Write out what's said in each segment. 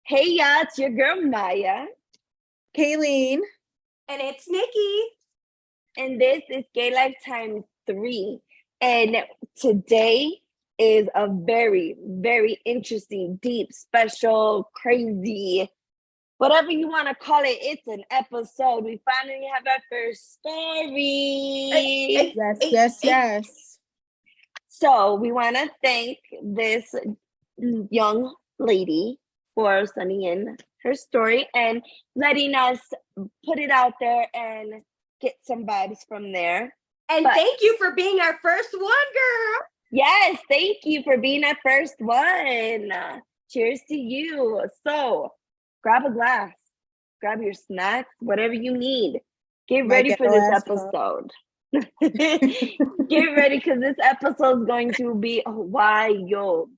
Hey, y'all, it's your girl Maya. Kayleen. And it's Nikki. And this is Gay Life Time 3. And today is a very, very interesting, deep, special, crazy, whatever you want to call it. It's an episode. We finally have our first story. Yes. So we want to thank this young lady for sending in her story and letting us put it out there and get some vibes from there. And thank you for being our first one, girl. Yes, thank you for being our first one. Cheers to you. So grab a glass, grab your snacks, whatever you need. Get ready for this episode. Get ready because this episode is going to be wild.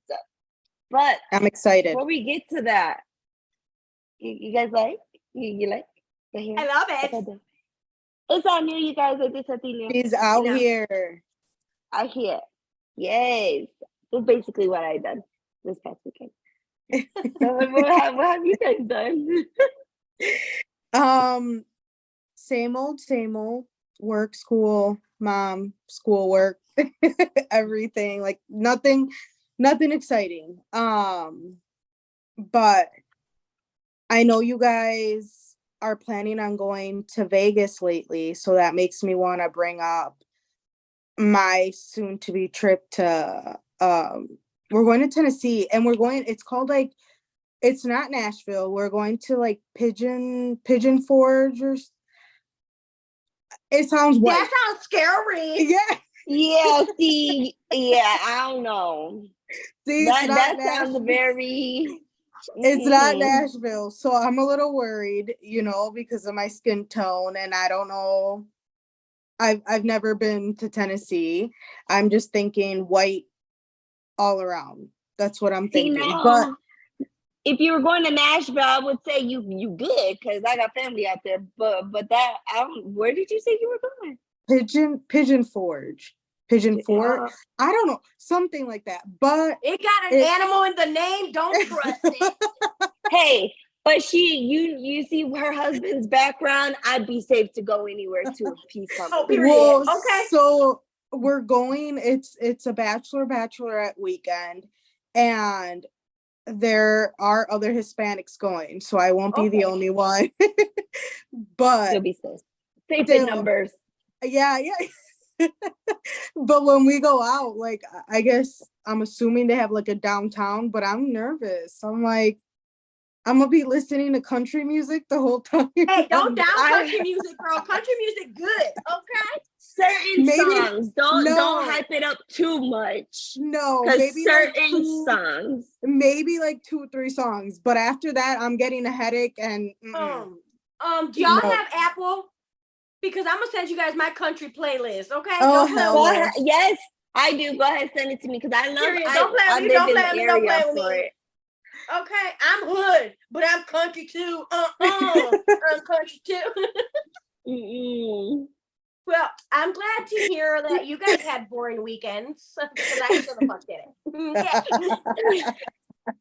But I'm excited. Before we get to that, you guys like? You like? I love it. It's all new, you guys. I did something new. She's out here. Out here. Yes. That's basically what I done this past weekend. So what have you guys done? Same old. Work, school, mom, schoolwork, everything. Like nothing exciting. But I know you guys are planning on going to Vegas lately, so that makes me want to bring up my soon-to-be trip to we're going to Tennessee, and it's called it's not Nashville. We're going to Pigeon Forge, or it sounds white. That sounds scary. Yeah. See, I don't know. See, that sounds very. It's not Nashville, so I'm a little worried, because of my skin tone, and I don't know. I've never been to Tennessee. I'm just thinking white all around. That's what I'm thinking. No. But if you were going to Nashville, I would say you good because I got family out there. But that where did you say you were going? Pigeon Forge. Pigeon Forge. I don't know, something like that. But it got an animal in the name. Don't trust it. Hey, but you see her husband's background. I'd be safe to go anywhere too. Peace out. Well, okay. So we're going. It's a bachelorette weekend, and there are other Hispanics going, so I won't be the only one. But you'll be safe in numbers. Yeah. But when we go out, I guess I'm assuming they have a downtown, but I'm nervous. I'm I'm gonna be listening to country music the whole time. Hey, don't down country music, girl. Country music good, okay? Certain songs. Don't hype it up too much. No, maybe certain songs. Maybe 2 or 3 songs. But after that, I'm getting a headache and do y'all have Apple? Because I'm gonna send you guys my country playlist, okay? Oh, hell yes, I do. Go ahead, send it to me because I love it. Don't play with me. Okay, I'm hood, but I'm country too. I'm country too. Well, I'm glad to hear that you guys had boring weekends because I sure the fuck didn't.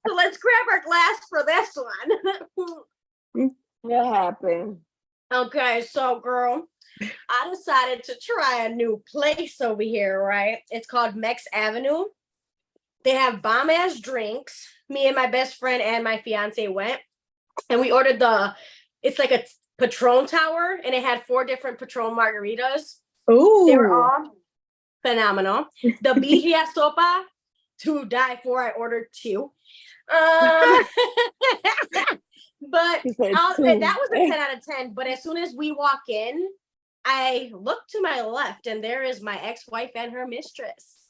So let's grab our glass for this one. What happened? Okay, so girl, I decided to try a new place over here, right? It's called Mex Avenue. They have bomb ass drinks. Me and my best friend and my fiance went, and we ordered it's like a Patron tower, and it had 4 different Patron margaritas. Ooh. They were all phenomenal. The birria sopa, to die for. I ordered 2. But that was a 10 out of 10. But as soon as we walk in, I look to my left, and there is my ex-wife and her mistress.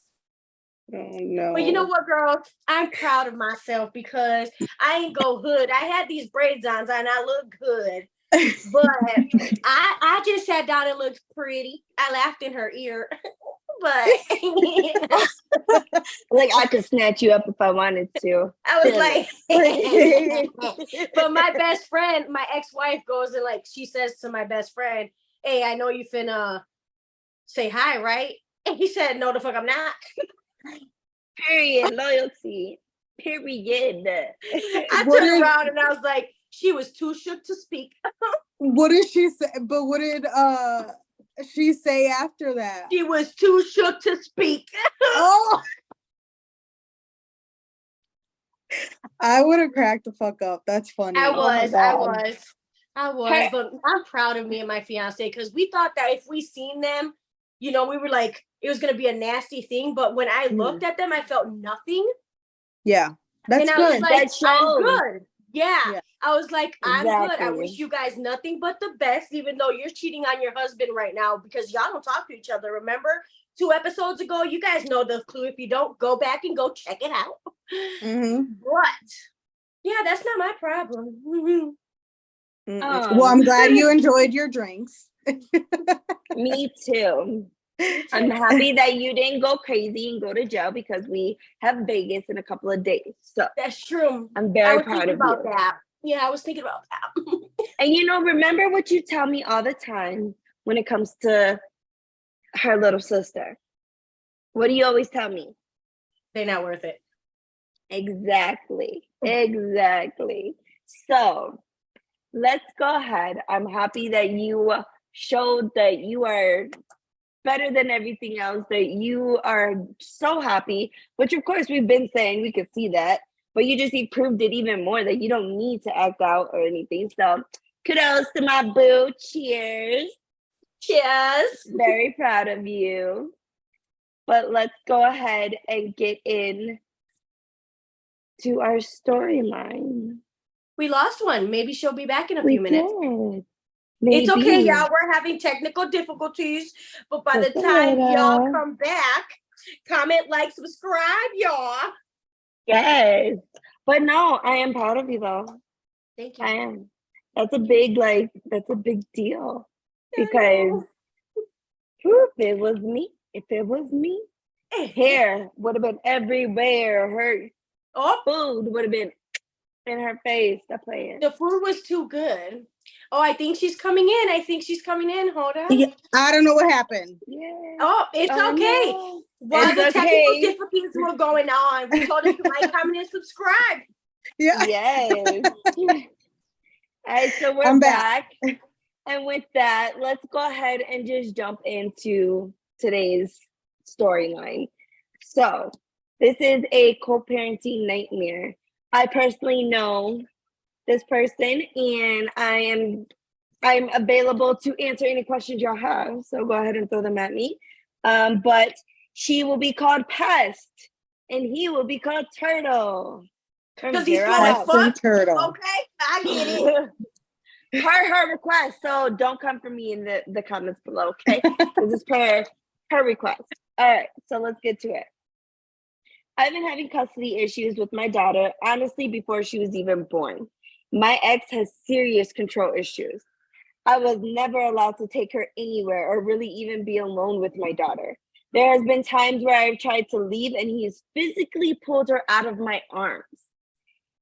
Oh, no. But you know what, girl? I'm proud of myself because I ain't go hood. I had these braids on, and I look good. But I just sat down and looked pretty. I laughed in her ear. But I could snatch you up if I wanted to. I was but my best friend, my ex-wife, goes and she says to my best friend, "Hey, I know you finna say hi, right?" And he said, "No, the fuck I'm not." Period. Loyalty. Period. I turned around and I was like, she was too shook to speak. What did she say? But what did she say after that? She was too shook to speak. Oh, I would have cracked the fuck up. That's funny. I was. Hey. But I'm proud of me and my fiance because we thought that if we seen them, we were like, it was gonna be a nasty thing. But when I looked at them, I felt nothing. Yeah, that's and I good. was like, I'm good. Yeah. I was like, I'm good. I Exactly. wish you guys nothing but the best, even though you're cheating on your husband right now because y'all don't talk to each other. Remember 2 episodes ago? You guys know the clue. If you don't, go back and go check it out. But yeah, that's not my problem. Well, I'm glad you enjoyed your drinks. Me too. I'm happy that you didn't go crazy and go to jail because we have Vegas in a couple of days. So that's true. I'm very proud of about you. that. Yeah, I was thinking about that. And remember what you tell me all the time when it comes to her little sister. What do you always tell me? They're not worth it. Exactly. So let's go ahead. I'm happy that you showed that you are better than everything else, that you are so happy, which of course we've been saying, we could see that, but you just proved it even more that you don't need to act out or anything. So kudos to my boo. Cheers. Very proud of you. But let's go ahead and get in to our storyline. We lost one. Maybe she'll be back in a few minutes. Maybe. It's okay, y'all. We're having technical difficulties, but by the time y'all come back, comment, like, subscribe, y'all. Yes. But no, I am proud of you though. Thank you. I am. That's a big deal. Because if it was me, hair would have been everywhere. Her food would have been in her face. Stop playing. The food was too good. Oh, I think she's coming in. Hold on. Yeah, I don't know what happened. Yeah. Oh, it's okay. No. While the technical difficulties were going on, we told her to like, comment, and subscribe. Yeah. Yes. All right, so we're back. And with that, let's go ahead and just jump into today's storyline. So this is a co-parenting nightmare. I personally know this person, and I'm available to answer any questions y'all have. So go ahead and throw them at me. But she will be called Pest, and he will be called Turtle. Because he's slow as fuck. Turtle. Okay, I get it. her request. So don't come for me in the comments below, okay? This is her request. All right, so let's get to it. I've been having custody issues with my daughter, honestly, before she was even born. My ex has serious control issues. I was never allowed to take her anywhere or really even be alone with my daughter. There has been times where I've tried to leave and he's physically pulled her out of my arms.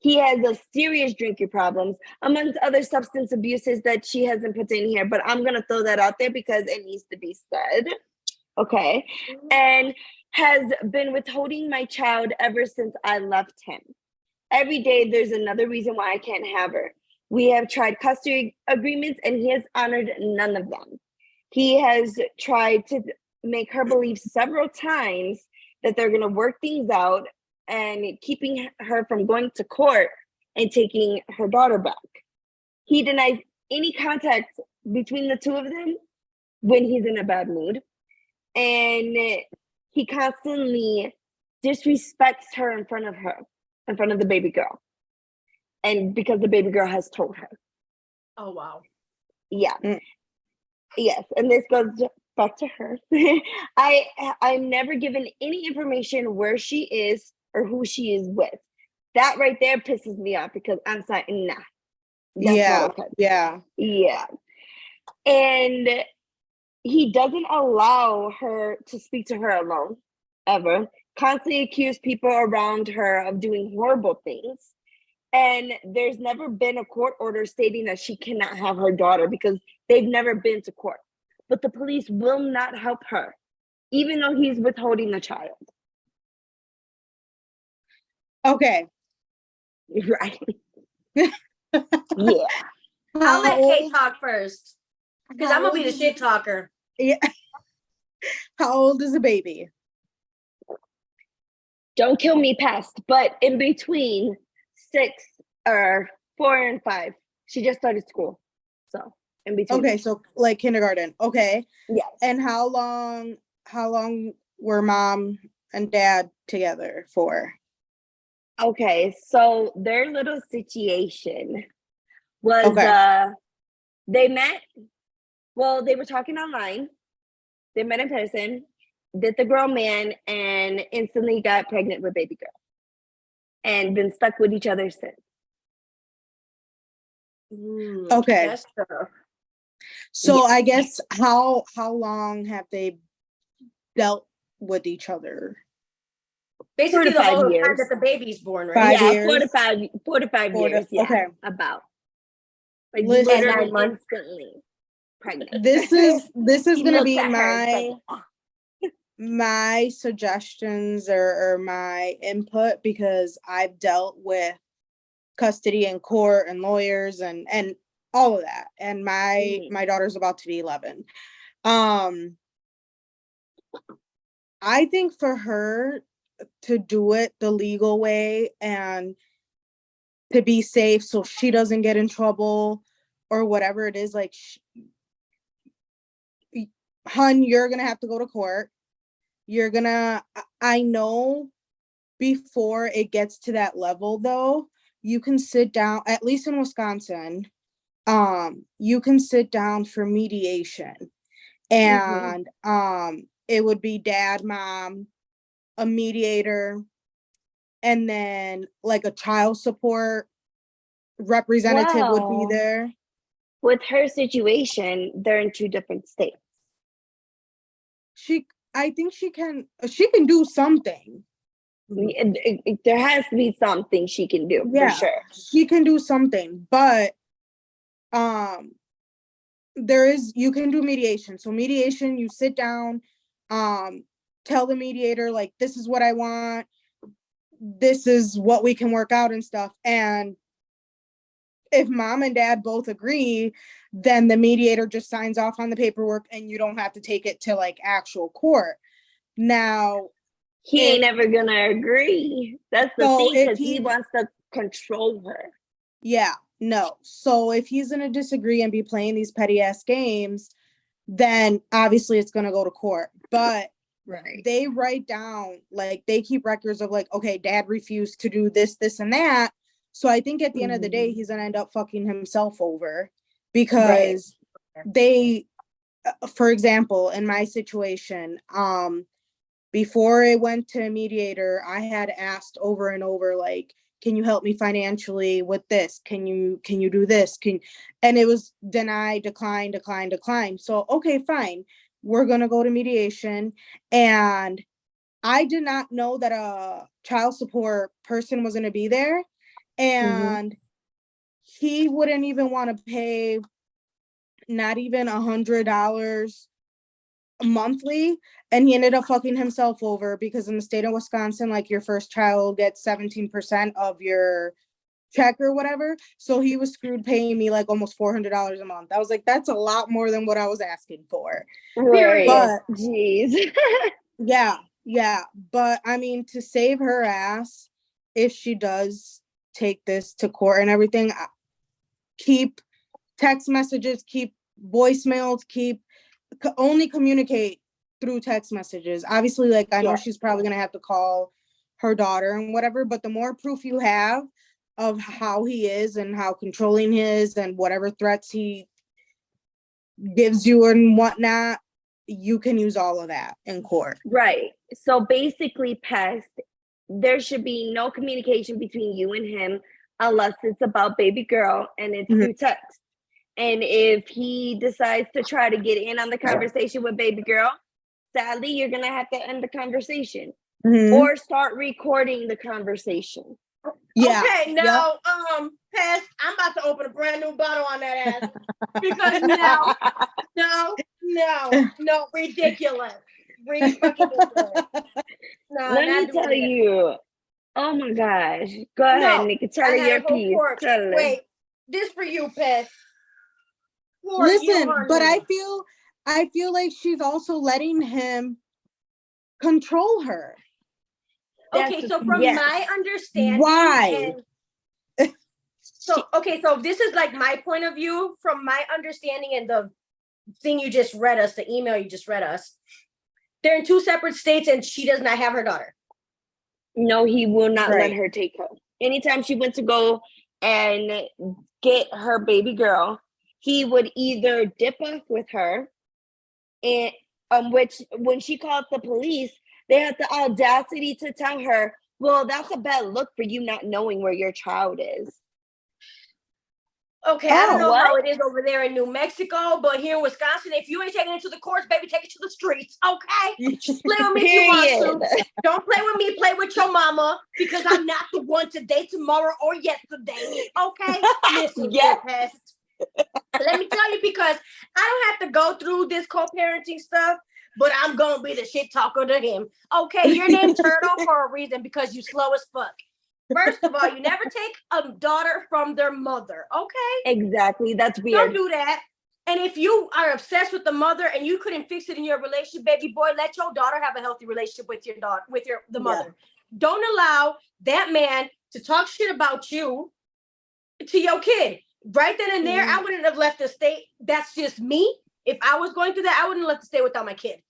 He has a serious drinking problems, amongst other substance abuses that she hasn't put in here, but I'm going to throw that out there because it needs to be said. Okay. And has been withholding my child ever since I left him. Every day there's another reason why I can't have her. We have tried custody agreements and he has honored none of them. He has tried to make her believe several times that they're going to work things out and keeping her from going to court and taking her daughter back. He denies any contact between the two of them when he's in a bad mood. And he constantly disrespects her in front of the baby girl. And because the baby girl has told her. Oh, wow. Yeah. Yes. And this goes back to her. I'm never given any information where she is or who she is with. That right there pisses me off because I'm saying, nah. Yeah. Yeah. And he doesn't allow her to speak to her alone, ever. Constantly accuse people around her of doing horrible things. And there's never been a court order stating that she cannot have her daughter because they've never been to court. But the police will not help her, even though he's withholding the child. Okay. Right. Yeah. I'll let How Kate old? talk first. Because I'm How going to be old the is shit talker. Yeah. How old is the baby? Don't kill me past, but in between 6 or 4 and 5. She just started school. So in between. Okay, so like kindergarten. Okay. Yes. And how long were mom and dad together for? Okay, so their little situation was Okay. they met, well, they were talking online. They met in person, did the grown man, and instantly got pregnant with baby girl. And been stuck with each other since. Okay. That's tough. So Yes. I guess how long have they dealt with each other? Basically, 4 to the 5 whole time years. that the baby's born, right? 5 Yeah, years? 4 to 5 4 to years. Yeah, okay. about. Like Listen, And 9 literally months. instantly pregnant. this is He gonna looked be at her and my said, my suggestions or my input, because I've dealt with custody and court and lawyers and all of that, and my daughter's about to be 11. I think for her to do it the legal way and to be safe so she doesn't get in trouble or whatever it is, like, hun, you're gonna have to go to court. I know before it gets to that level though, you can sit down, at least in Wisconsin, you can sit down for mediation. And it would be dad, mom, a mediator, and then like a child support representative would be well, there. with her situation, they're in 2 different states. I think she can do something. There has to be something she can do, for sure. She can do something, but you can do mediation. So mediation, you sit down, tell the mediator, like, this is what I want, this is what we can work out and stuff. And if mom and dad both agree, then the mediator just signs off on the paperwork and you don't have to take it to like actual court. Now, he ain't ever gonna agree. That's the thing, because he wants to control her. Yeah, no. So if he's gonna disagree and be playing these petty ass games, then obviously it's gonna go to court. But they write down, like, they keep records of like, okay, dad refused to do this, this, and that. So I think at the end of the day, he's gonna end up fucking himself over, because they, for example, in my situation, before I went to a mediator, I had asked over and over, like, can you help me financially with this? Can you do this? And it was deny, decline. So, okay, fine. We're going to go to mediation. And I did not know that a child support person was going to be there. And he wouldn't even want to pay not even $100 monthly, and he ended up fucking himself over, because in the state of Wisconsin, like, your first child gets 17% of your check or whatever. So he was screwed paying me like almost $400 a month. I was like, that's a lot more than what I was asking for. Right. But jeez. yeah. But I mean, to save her ass, if she does take this to court and everything, keep text messages, keep voicemails, only communicate through text messages. Obviously, like, I know she's probably gonna have to call her daughter and whatever, but the more proof you have of how he is and how controlling he is and whatever threats he gives you and whatnot, you can use all of that in court. Right. So basically, past, there should be no communication between you and him unless it's about baby girl and it's through text. And if he decides to try to get in on the conversation with baby girl, sadly, you're going to have to end the conversation or start recording the conversation. Yeah. Okay, now, Pest, I'm about to open a brand new bottle on that ass, because no, ridiculous. Let me tell you, Oh my gosh. Go ahead, No, Nikki. Tell I her had your a whole piece. porch. Tell her. Wait, this for you, Pet. For Listen, you, but honey. I feel like she's also letting him control her. Okay, so from yes. my understanding, Why? so this is like my point of view from my understanding and the thing you just read us, the email you just read us. They're in two separate states and she does not have her daughter. No, he will not Right. let her take her. Anytime she went to go and get her baby girl, he would either dip off with her, and which when she called the police, they had the audacity to tell her, well, that's a bad look for you not knowing where your child is. Okay, I don't know What? how it is over there in New Mexico, but here in Wisconsin, if you ain't taking it to the courts, baby, take it to the streets, okay? Play with me if you want to. Don't play with me, play with your mama, because I'm not the one today, tomorrow, or yesterday, okay? Listen, Yes. pest. Let me tell you, because I don't have to go through this co-parenting stuff, but I'm gonna be the shit talker to him. Okay, your name's Turtle for a reason, because you slow as fuck. First of all, you never take a daughter from their mother, okay? Exactly. That's weird. Don't do that. And if you are obsessed with the mother and you couldn't fix it in your relationship, baby boy, let your daughter have a healthy relationship with your daughter, with the mother. Don't allow that man to talk shit about you to your kid. Right then and there, I wouldn't have left the state. That's just me. If I was going through that, I wouldn't have left the state without my kid.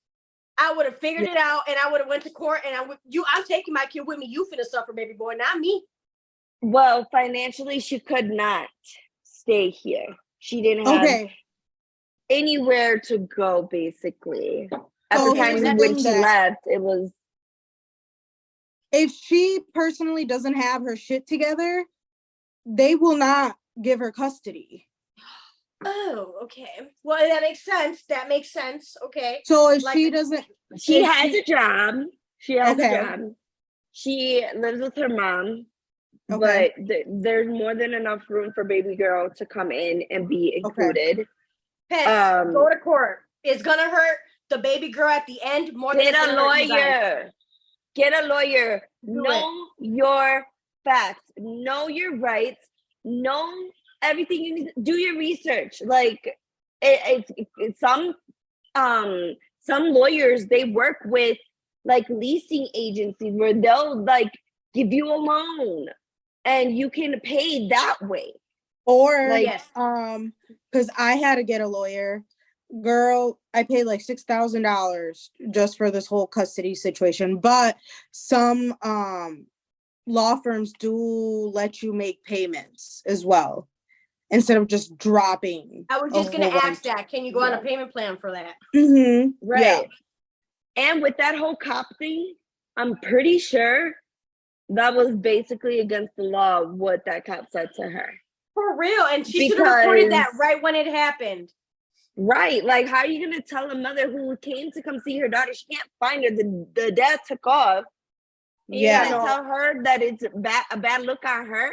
I would have figured it out, and I would have went to court, and I'm taking my kid with me. You finna suffer, baby boy, not me. Well, financially, she could not stay here. She didn't have anywhere to go, basically. At the time when she left, it was... If she personally doesn't have her shit together, they will not give her custody. Oh, okay. Well, that makes sense. Okay. So if she doesn't... She has a job. She has a job. She lives with her mom. But there's more than enough room for baby girl to come in and be included. Pets, go to court. It's gonna hurt the baby girl at the end more than get a lawyer. Get a lawyer. Know your facts. Know your rights. Know everything you need. Do your research. Like some lawyers, they work with like leasing agencies where they'll like give you a loan. And you can pay that way. Or because I had to get a lawyer. Girl, I paid like $6,000 just for this whole custody situation. But some law firms do let you make payments as well, instead of just dropping. I was just gonna ask that. Can you go on a payment plan for that? Mm-hmm. Right. Yeah. And with that whole cop thing, I'm pretty sure that was basically against the law what that cop said to her. For real. And she should have reported that right when it happened. Right. Like, how are you going to tell a mother who came to come see her daughter, she can't find her, the dad took off. Yeah. You tell her that it's a bad look on her?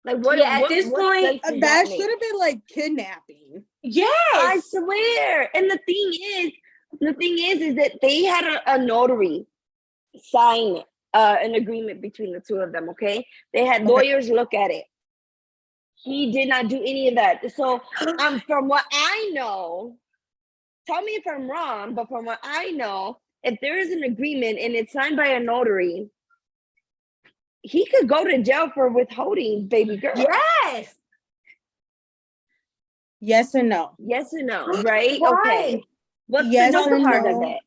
Like, what? Yeah, at this point, that should have been like kidnapping. Yes. I swear. And the thing is that they had a notary sign an agreement between the two of them, okay? They had lawyers look at it. He did not do any of that. So from what I know, tell me if I'm wrong, but from what I know, if there is an agreement and it's signed by a notary, he could go to jail for withholding baby girl. Yes. Yes and no. Yes and no, right? Why? Okay. What's yes the no part no, of it?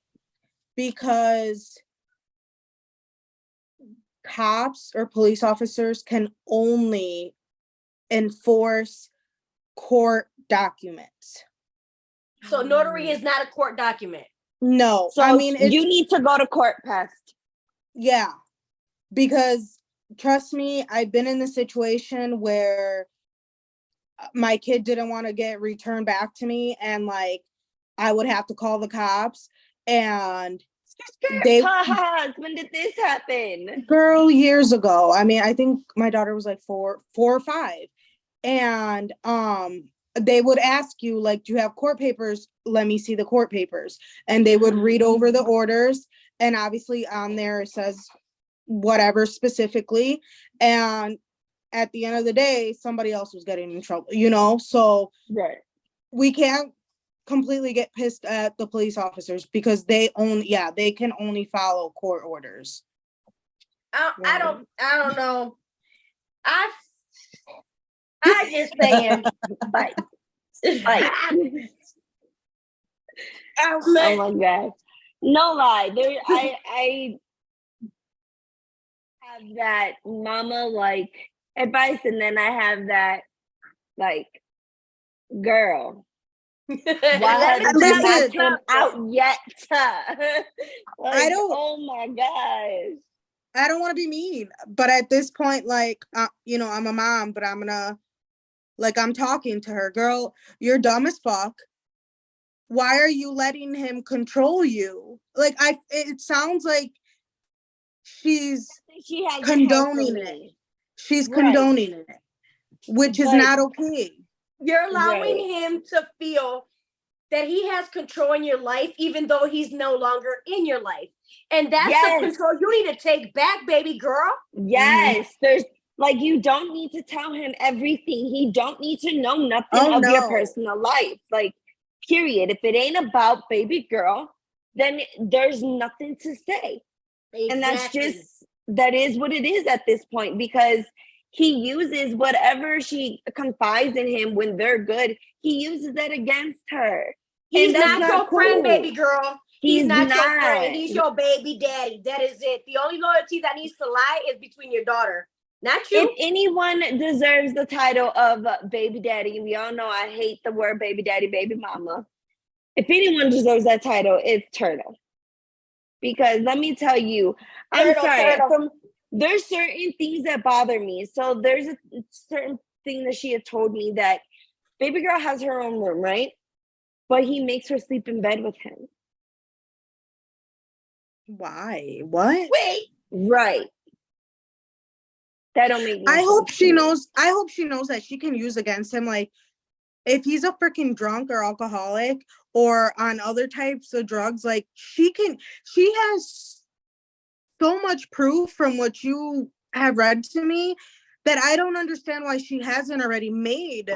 Because cops or police officers can only enforce court documents. So notary is not a court document. No. So I mean, you need to go to court, past. Yeah. Because trust me, I've been in the situation where my kid didn't want to get returned back to me, and like I would have to call the cops, and when did this happen? Girl, years ago. I mean, I think my daughter was like four or five. And they would ask you, like, do you have court papers? Let me see the court papers. And they would read over the orders. And obviously on there it says, whatever specifically, and at the end of the day, somebody else was getting in trouble, you know? So right. We can't completely get pissed at the police officers because they can only follow court orders. I don't know. I just saying. Bye. Bye. Oh my gosh. No lie. I have that mama like advice, and then I have that like girl. Why have you knocked him out yet? Like, oh my gosh. I don't want to be mean, but at this point, like, you know, I'm a mom, but I'm talking to her. Girl, you're dumb as fuck. Why are you letting him control you? Like, it sounds like she has condoning it. She's condoning it, which is not okay. You're allowing him to feel that he has control in your life, even though he's no longer in your life. And that's the control you need to take back, baby girl. Yes. There's like, you don't need to tell him everything. He don't need to know nothing of your personal life. Like, period. If it ain't about baby girl, then there's nothing to say. Exactly. And that is what it is at this point, because he uses whatever she confides in him when they're good. He uses that against her. He's not your friend, baby girl. He's not your friend. He's your baby daddy. That is it. The only loyalty that needs to lie is between your daughter, not you. If anyone deserves the title of baby daddy, we all know I hate the word baby daddy, baby mama. If anyone deserves that title, it's Turtle. Because let me tell you, there's certain things that bother me. So there's a certain thing that she had told me that baby girl has her own room, right? But he makes her sleep in bed with him. Why? What? Wait. Right. That don't make I hope she knows that she can use against him. Like, if he's a freaking drunk or alcoholic or on other types of drugs, like, she has so much proof from what you have read to me that I don't understand why she hasn't already made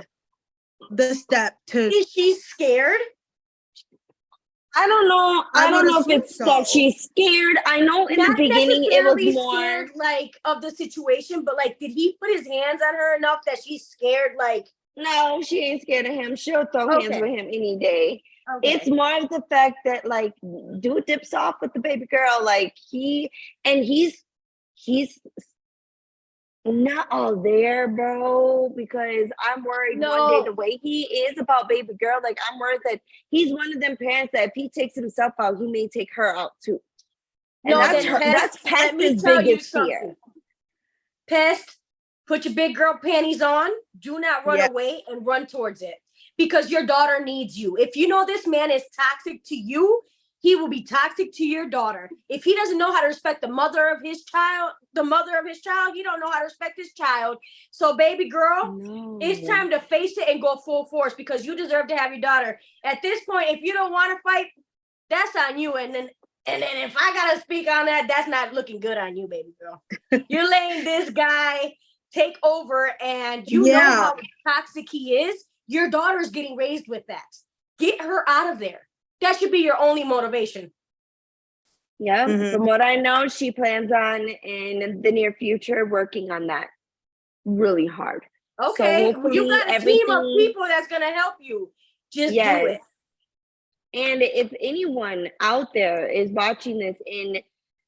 the step to. Is she scared? I don't know. I don't know if it's that she's scared. I know in the beginning it was more scared, like, of the situation, but like, did he put his hands on her enough that she's scared? Like, no, she ain't scared of him. She'll throw hands with him any day. Okay. It's more of the fact that, like, dude dips off with the baby girl. Like, he's not all there, bro, because I'm worried one day the way he is about baby girl, like, I'm worried that he's one of them parents that if he takes himself out, he may take her out too. And that's Pest's biggest fear. Pest, put your big girl panties on. Do not run away and run towards it, because your daughter needs you. If you know this man is toxic to you, he will be toxic to your daughter. If he doesn't know how to respect the mother of his child, he don't know how to respect his child. So, baby girl, it's time to face it and go full force, because you deserve to have your daughter. At this point, if you don't want to fight, that's on you. And then if I gotta speak on that, that's not looking good on you, baby girl. You're letting this guy take over, and you know how toxic he is. Your daughter's getting raised with that. Get her out of there. That should be your only motivation. Yeah, from what I know, she plans on in the near future working on that really hard. Okay, so you got a team of people that's going to help you. Just do it. And if anyone out there is watching this and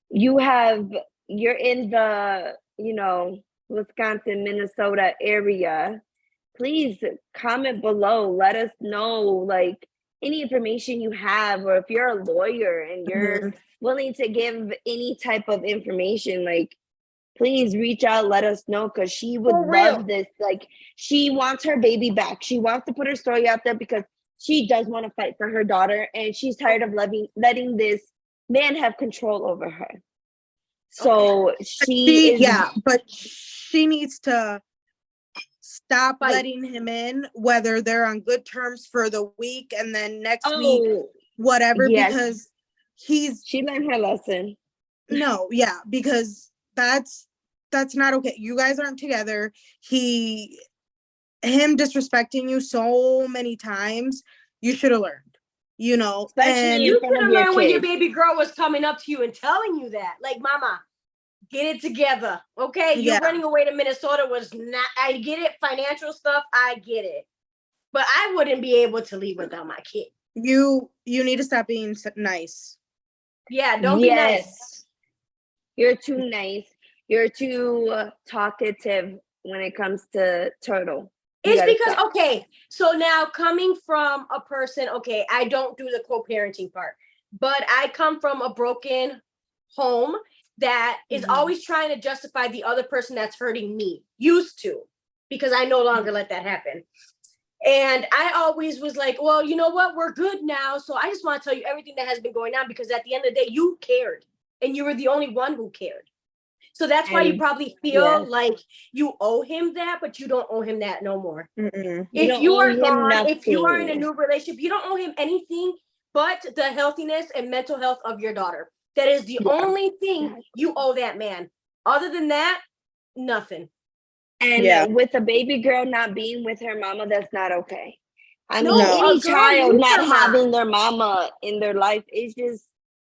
you're in the, Wisconsin, Minnesota area, please comment below. Let us know, like, any information you have, or if you're a lawyer and you're willing to give any type of information, like, please reach out, let us know, because she would love this. Like, she wants her baby back. She wants to put her story out there because she does want to fight for her daughter, and she's tired of letting this man have control over her. So but she needs to stop letting him in, whether they're on good terms for the week and then next week, whatever, because she learned her lesson. No, because That's not okay. You guys aren't together. Him disrespecting you so many times, you should have learned, you know. Especially and you should have learned when your baby girl was coming up to you and telling you that, like, mama, get it together, okay? You running away to Minnesota was not, I get it, financial stuff, I get it, but I wouldn't be able to leave without my kid. You need to stop being nice. Yeah, don't be nice. You're too nice. You're too talkative when it comes to Turtle. It's because, okay, so now coming from a person, okay, I don't do the co-parenting part, but I come from a broken home that is always trying to justify the other person that's hurting me. Used to, because I no longer let that happen. And I always was like, well, you know what? We're good now. So I just want to tell you everything that has been going on, because at the end of the day, you cared and you were the only one who cared. So that's why you probably feel like you owe him that, but you don't owe him that no more. If you are gone, if you are in a new relationship, you don't owe him anything but the healthiness and mental health of your daughter. That is the only thing you owe that man. Other than that, nothing. And with a baby girl not being with her mama, that's not okay. I mean, No, any a girl child needs not her mom. having their mama in their life is just,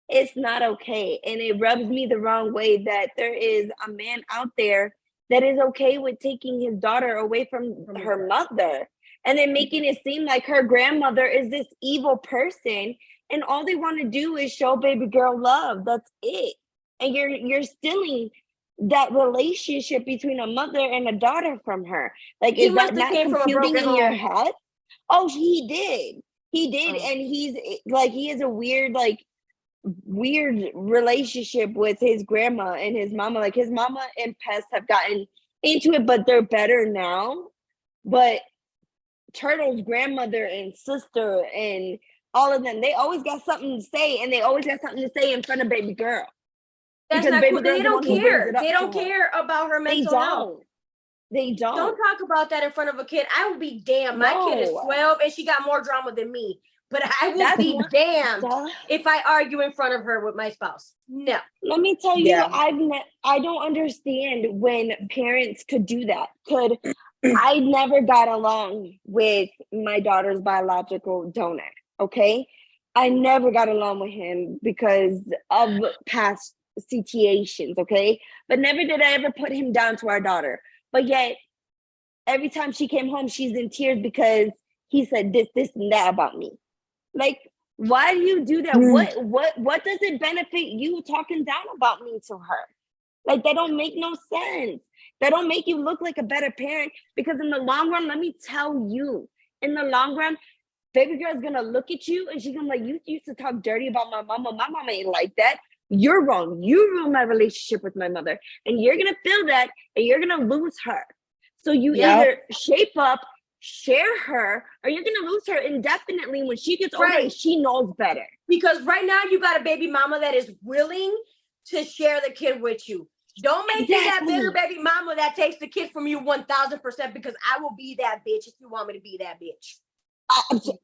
it's not okay. And it rubs me the wrong way that there is a man out there that is okay with taking his daughter away from her mother, and then making it seem like her grandmother is this evil person, and all they want to do is show baby girl love. That's it. And you're stealing that relationship between a mother and a daughter from her. Like, is that not computing in your head? Oh, he did. And he's like, he has a weird relationship with his grandma and his mama. Like, his mama and Pest have gotten into it, but they're better now. But Turtle's grandmother and sister and all of them, they always got something to say, and they always got something to say in front of baby girl. That's not cool. They don't care. They don't care about her mental health. They don't. Don't talk about that in front of a kid. I will be damned. My kid is 12 and she got more drama than me. But I will be damned if I argue in front of her with my spouse. No. Let me tell you, I don't understand when parents could do that. I never got along with my daughter's biological donor, okay? I never got along with him because of past situations, okay? But never did I ever put him down to our daughter. But yet, every time she came home, she's in tears because he said this, and that about me. Like, why do you do that? What does it benefit you talking down about me to her? Like, that don't make no sense. That don't make you look like a better parent, because in the long run, let me tell you, in the long run, baby girl's gonna look at you and she's gonna be like, you used to talk dirty about my mama. My mama ain't like that. You're wrong. You ruined my relationship with my mother. And you're gonna feel that, and you're gonna lose her. So you either shape up, share her, or you're gonna lose her indefinitely when she gets older and she knows better. Because right now you got a baby mama that is willing to share the kid with you. Don't make me that bitter baby mama that takes the kid from you 1000%, because I will be that bitch if you want me to be that bitch.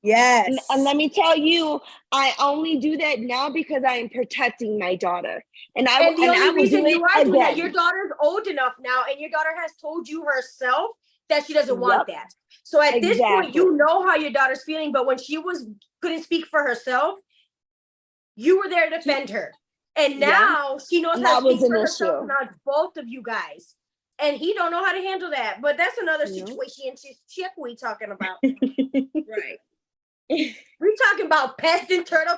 Yes. And let me tell you, I only do that now because I am protecting my daughter. And the only reason you are doing that, your daughter's old enough now, and your daughter has told you herself that she doesn't want that. So at this point, you know how your daughter's feeling, but when she couldn't speak for herself, you were there to defend her. And now she knows how to speak for herself. Now it's both of you guys. And he don't know how to handle that. But that's another situation shit we talking about. Right. We're talking about Pest and turtle.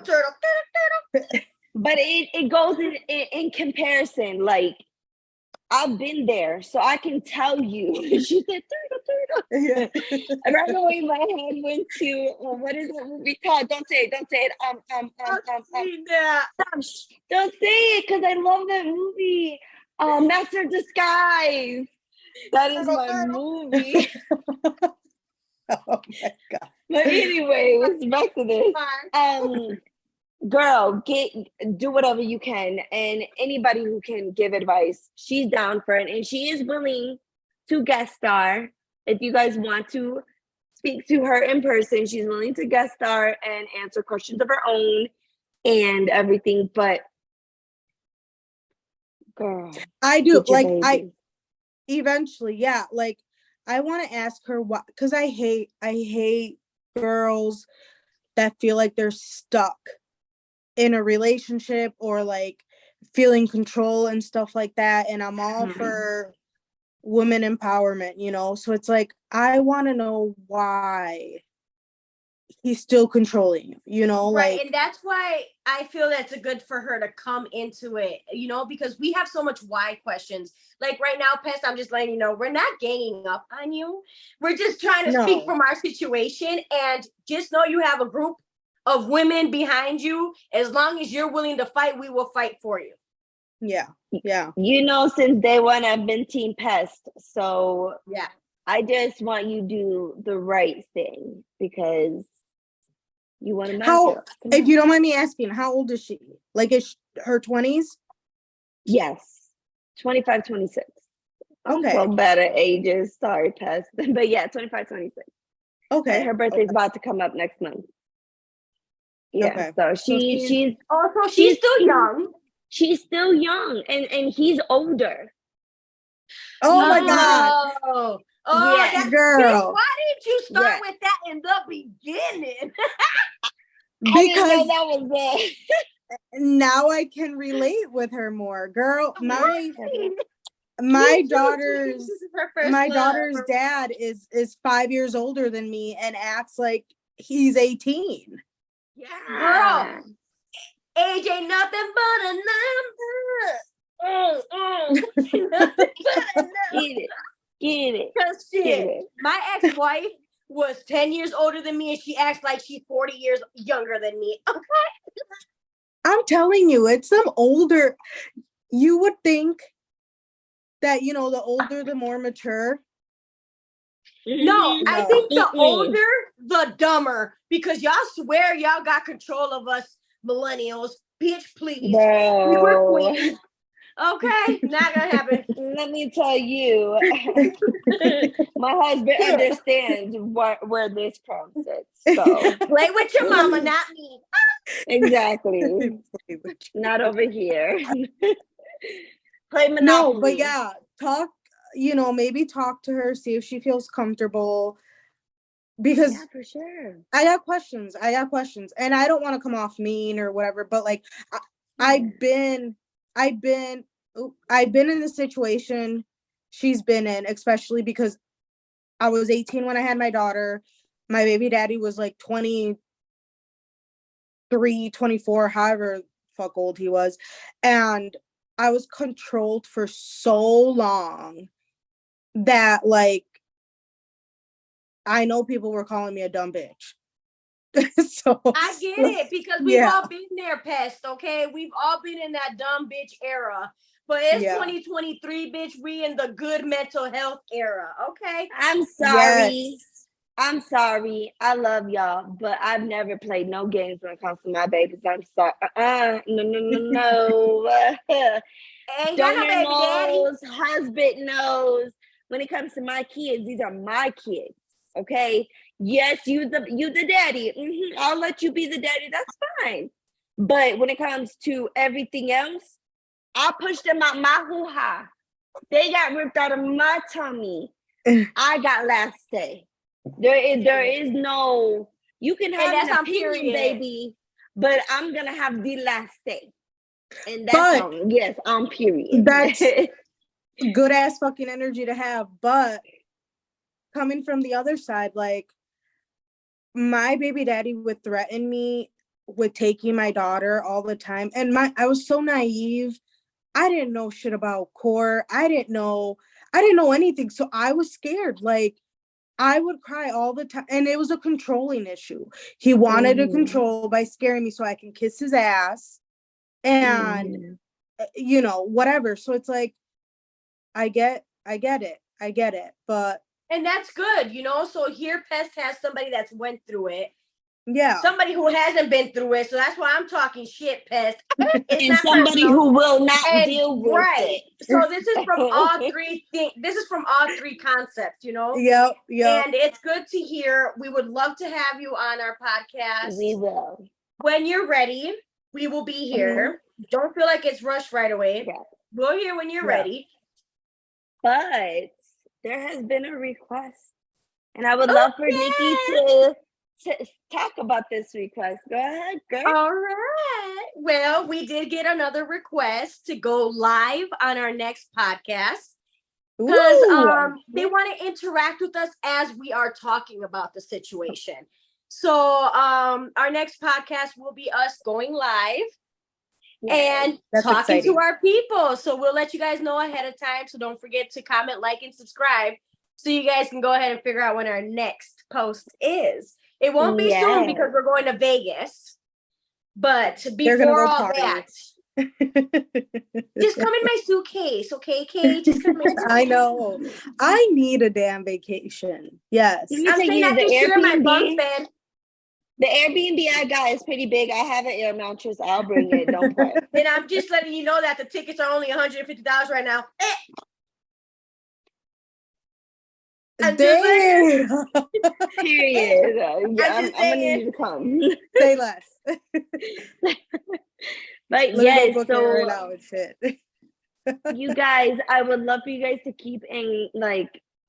But it goes in comparison. Like, I've been there, so I can tell you. She said turtle. Yeah. And right away my head went to what is that movie called? Don't say it. Don't say it. Don't say it, because I love that movie. Master of Disguise. That is my movie. Oh my God. But anyway, let's back to this. Girl, do whatever you can, and anybody who can give advice, she's down for it, and she is willing to guest star. If you guys want to speak to her in person, she's willing to guest star and answer questions of her own and everything. But Girl, I do. get your Like, baby. eventually, yeah. Like, I want to ask her what, because I hate girls that feel like they're stuck in a relationship or like feeling control and stuff like that. And I'm all for women empowerment, you know? So it's like, I want to know why he's still controlling you, you know? Right. Like, And that's why I feel that's a good for her to come into it, you know, because we have so much why questions. Like right now, Pest, I'm just letting you know, we're not ganging up on you. We're just trying to speak from our situation, and just know you have a group of women behind you. As long as you're willing to fight, we will fight for you. Yeah. Yeah. You know, since day one, I've been Team Pest. So yeah, I just want you to do the right thing because you want to mess How, up. if you don't mind me asking, how old is she? Like, is her 20s? Yes. 25, 26. I'm Okay. so bad at ages. Sorry, Pest. But yeah, 25, 26. Okay. And her birthday's about to come up next month. Yeah. Okay. So she's she's still young. She's still young, and he's older. oh my god. Yeah. Yeah. Girl. Bitch, why didn't you start Yeah. with that in the beginning? I didn't know Because that was it. now I can relate with her more. Girl, my Me too. daughter's This is her first my love. daughter's dad is 5 years older than me and acts like he's 18. Yeah. Girl, age ain't nothing but a number. Nothing but a number. Get it. Get it. Because Get shit, it. my ex-wife was 10 years older than me, and she acts like she's 40 years younger than me. Okay. I'm telling you, it's some older. You would think that, you know, the older, the more mature. No, I think the Mm-mm. older, the dumber, because y'all swear y'all got control of us millennials. Bitch, please. Bro. We were queens. Okay, not gonna happen. Let me tell you, my husband understands where this comes from. So Play with your mama, not me. exactly. Not over here. Play Monopoly. No, but yeah, talk, you know, maybe talk to her, see if she feels comfortable. Because yeah, for sure. I got questions. And I don't want to come off mean or whatever, but like I've been in the situation she's been in, especially because I was 18 when I had my daughter. My baby daddy was like 23, 24, however fuck old he was. And I was controlled for so long that like I know people were calling me a dumb bitch. So I get it, because we've all been there, Pest, okay? We've all been in that dumb bitch era. But it's 2023, bitch. We in the good mental health era, okay? I'm sorry. Yes. I'm sorry. I love y'all, but I've never played no games when it comes to my babies. I'm sorry. No. Ain't got no baby knows, husband knows. When it comes to my kids, these are my kids. Okay. Yes, you the daddy. I'll let you be the daddy. That's fine. But when it comes to everything else, I pushed them out my hoo-ha. They got ripped out of my tummy. I got last say. There is no, you can have an opinion, baby, but I'm gonna have the last say. And that's on period. That's good ass fucking energy to have. But coming from the other side, like my baby daddy would threaten me with taking my daughter all the time. And I was so naive. I didn't know shit about court. I didn't know anything. So I was scared. Like I would cry all the time. And it was a controlling issue. He wanted to control by scaring me so I can kiss his ass and you know, whatever. So it's like, I get it. But and that's good, you know. So here Pest has somebody that's went through it. Yeah. Somebody who hasn't been through it. So that's why I'm talking shit, Pest. It's and somebody personal. Who will not deal with it. So this is from all three things. This is from all three concepts, you know? Yep. And it's good to hear. We would love to have you on our podcast. We will. When you're ready, we will be here. Don't feel like it's rushed right away. Yeah. We'll hear when you're Yeah. ready. But there has been a request, and I would love for Nikki to talk about this request. Go ahead, girl. All right. Well, we did get another request to go live on our next podcast because they want to interact with us as we are talking about the situation. So our next podcast will be us going live. And that's talking exciting. to our people. So we'll let you guys know ahead of time. So don't forget to comment, like, and subscribe so you guys can go ahead and figure out when our next post is. It won't be soon because we're going to Vegas. But before all that, just come in my suitcase, okay, Kay? Just come in. I know. I need a damn vacation. Yes. Let me I'm tell saying you, I the can share my bunk Airbnb, bed. the Airbnb I got is pretty big. I have an air mattress. I'll bring it. Don't play. And I'm just letting you know that the tickets are only $150 right now. I'm just saying. Period. Yeah, I'm just gonna saying. need you to come. Say less. But Let me yes, go book it right now and shit. you guys, I would love for you guys to keep and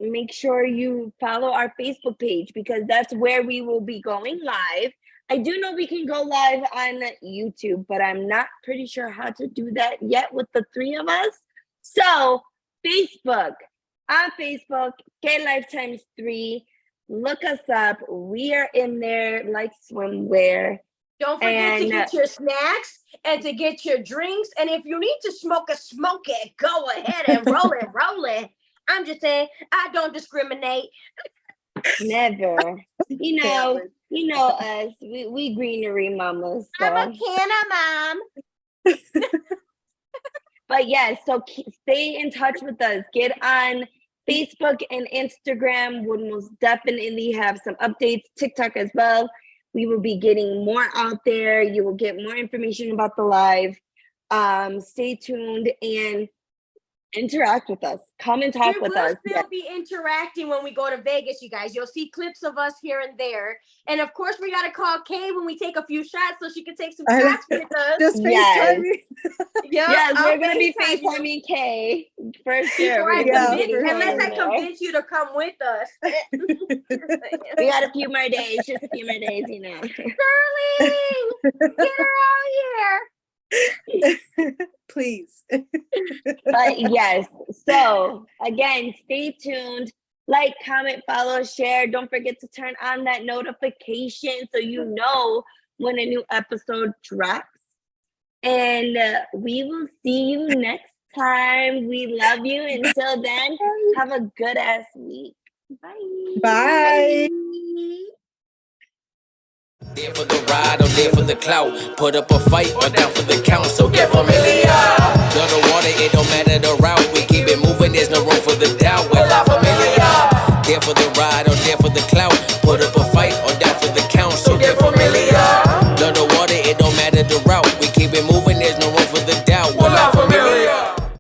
make sure you follow our Facebook page because that's where we will be going live. I do know we can go live on YouTube, but I'm not pretty sure how to do that yet with the three of us. So Facebook, on Facebook, Que Life ×3. Look us up. We are in there like swimwear. Don't forget to get your snacks and to get your drinks. And if you need to smoke it. Go ahead and roll it. I'm just saying, I don't discriminate. Never. You know us. We greenery mamas. So. I'm a canna mom. But yes, so stay in touch with us. Get on Facebook and Instagram. We'll most definitely have some updates. TikTok as well. We will be getting more out there. You will get more information about the live. Stay tuned and interact with us. Come and talk with us. We will still be interacting when we go to Vegas, you guys. You'll see clips of us here and there. And of course, we got to call Kay when we take a few shots so she can take some shots with us. Just FaceTime me. Yes, we're going to be FaceTiming Kay for sure. Unless I convince you to come with us. We got a few more days, just a few more days, you know. Darling, get her out here. Please. But yes, so again, stay tuned. Like, comment, follow, share. Don't forget to turn on that notification so you know when a new episode drops. And we will see you next time. We love you. Until then, have a good ass week. Bye. Bye. There for the ride or there for the clout. Put up a fight or down for the count. So get familiar. You're the water, it don't matter the route. We keep it moving, there's no room for the doubt. We're not familiar. There for the ride or there for the clout. Put up a fight or